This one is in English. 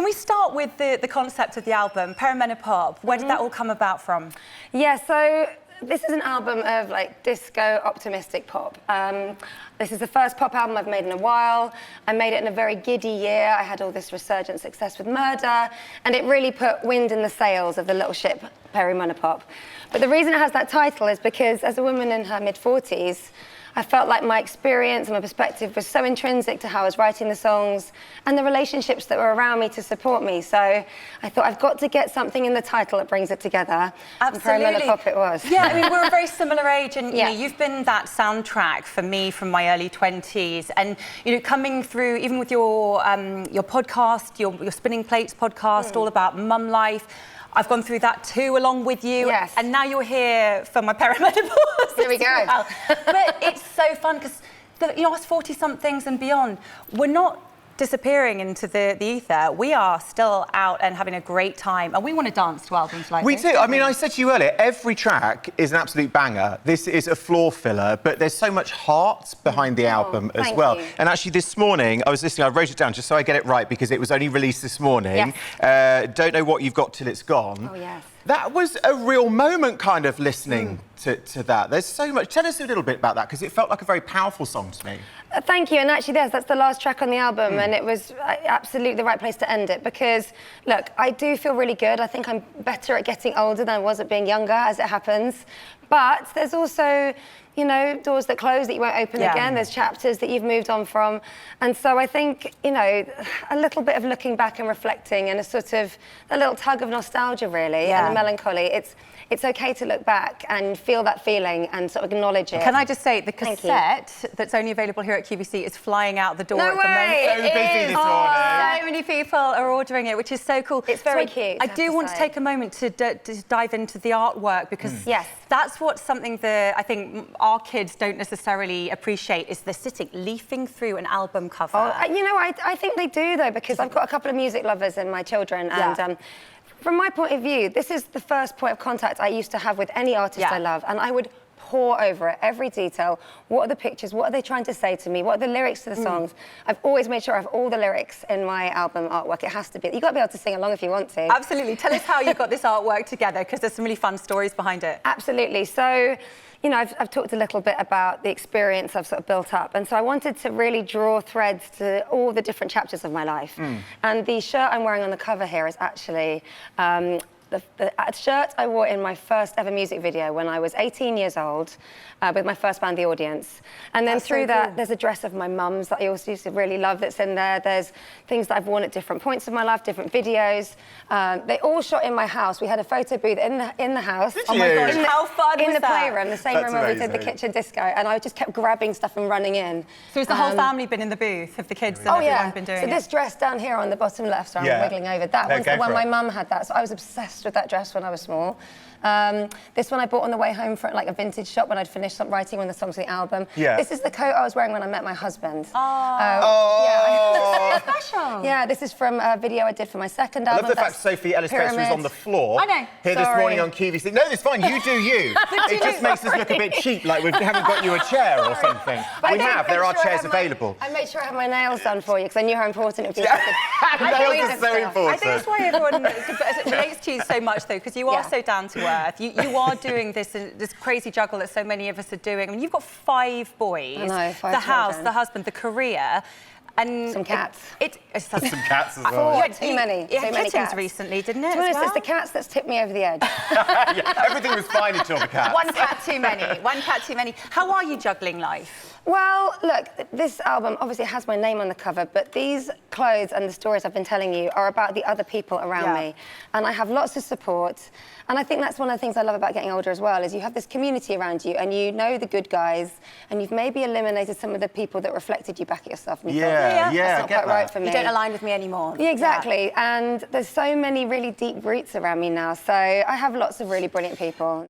Can we start with the concept of the album, Perimenopop? Where did that all come about from? Yeah, so this is an album of like disco optimistic pop. This is the first pop album I've made in a while. I made it in a very giddy year. I had all this resurgent success with Murder, and it really put wind in the sails of the little ship Perimenopop. But the reason it has that title is because as a woman in her mid-40s, I felt like my experience and my perspective was so intrinsic to how I was writing the songs and the relationships that were around me to support me. So I thought I've got to get something in the title that brings it together. Absolutely. And Perimenopop it was. Yeah, I mean, we're a very similar age, and Yeah. you know, you've been that soundtrack for me from my early 20s. And you know, coming through, even with your podcast, your Spinning Plates podcast, all about mum life. I've gone through that too, along with you. Yes. And now you're here for my perimenopause. There we go. Well. But it's so fun because, you know, us 40-somethings and beyond, we're not disappearing into the ether. We are still out and having a great time, and we want to dance to albums like this. We do. I mean, I said to you earlier, every track is an absolute banger. This is a floor filler, but there's so much heart behind the album as well. you. And actually, this morning, I was listening, I wrote it down just so I get it right, because it was only released this morning. Yes. Don't Know What You've Got Till It's Gone. Oh, yes. That was a real moment, kind of, listening to that. There's so much. Tell us a little bit about that, because it felt like a very powerful song to me. Thank you, and actually that's the last track on the album, and it was absolutely the right place to end it, because, look, I do feel really good. I think I'm better at getting older than I was at being younger, as it happens. But there's also, you know, doors that close that you won't open again. There's chapters that you've moved on from. And so I think, you know, a little bit of looking back and reflecting and a little tug of nostalgia, really, and a melancholy. It's okay to look back and feel that feeling and sort of acknowledge it. Can I just say, the cassette that's only available here at QVC is flying out the door No at the moment. way! So busy this morning. So many people are ordering it, which is so cool. It's very cute, I do want to take a moment to dive into the artwork, because that's what's something that I think our kids don't necessarily appreciate, is the sitting, leafing through an album cover. Oh, you know, I think they do, though, because I've got a couple of music lovers in my children, and from my point of view, this is the first point of contact I used to have with any artist I love, and I would pore over it, every detail. What are the pictures? What are they trying to say to me? What are the lyrics to the songs? I've always made sure I have all the lyrics in my album artwork. It has to be. You've got to be able to sing along if you want to. Absolutely. Tell us how you got this artwork together, because there's some really fun stories behind it. Absolutely. So, you know, I've talked a little bit about the experience I've sort of built up, and so I wanted to really draw threads to all the different chapters of my life. And the shirt I'm wearing on the cover here is actually the shirt I wore in my first ever music video when I was 18 years old, with my first band, The Audience. And then through that, there's a dress of my mum's that I also used to really love that's in there. There's things that I've worn at different points of my life, different videos. They all shot in my house. We had a photo booth in the house. Oh my gosh, how fun was that? In the playroom, the same room where we did the kitchen disco. And I just kept grabbing stuff and running in. So has the whole family been in the booth? Have the kids and everyone been doing it? So this dress down here on the bottom left, so I'm wiggling over, that one's the one my mum had that. So I was obsessed with that dress when I was small. This one I bought on the way home from like a vintage shop when I'd finished writing one of the songs for the album. This is the coat I was wearing when I met my husband. Yeah, special. Yeah, this is from a video I did for my second album. I love the fact Sophie Ellis-Bextor is on the floor. I know. Here this morning on QVC. No, it's fine. You do you. It just makes us look a bit cheap, like we haven't got you a chair or something. We have. There are chairs available. I made sure I had my nails done for you because I knew how important it would be. Nails are so important. I think that's why everyone relates to you so much, though, because you are so down to earth. You are doing this crazy juggle that so many of us are doing. I mean, you've got 5 boys. I know, 5 the house, children. The husband, the career. And some cats. Some cats as well. You had too many. You had kittens cats recently, didn't it? To be honest, it's the cats that's tipped me over the edge. Everything was fine until the cats. One cat too many. One cat too many. How are you juggling life? Well, look, this album obviously has my name on the cover, but these clothes and the stories I've been telling you are about the other people around me. And I have lots of support. And I think that's one of the things I love about getting older as well, is you have this community around you and you know the good guys and you've maybe eliminated some of the people that reflected you back at yourself. And you thought, that's not quite right for me. You don't align with me anymore. Yeah, exactly. And there's so many really deep roots around me now. So I have lots of really brilliant people.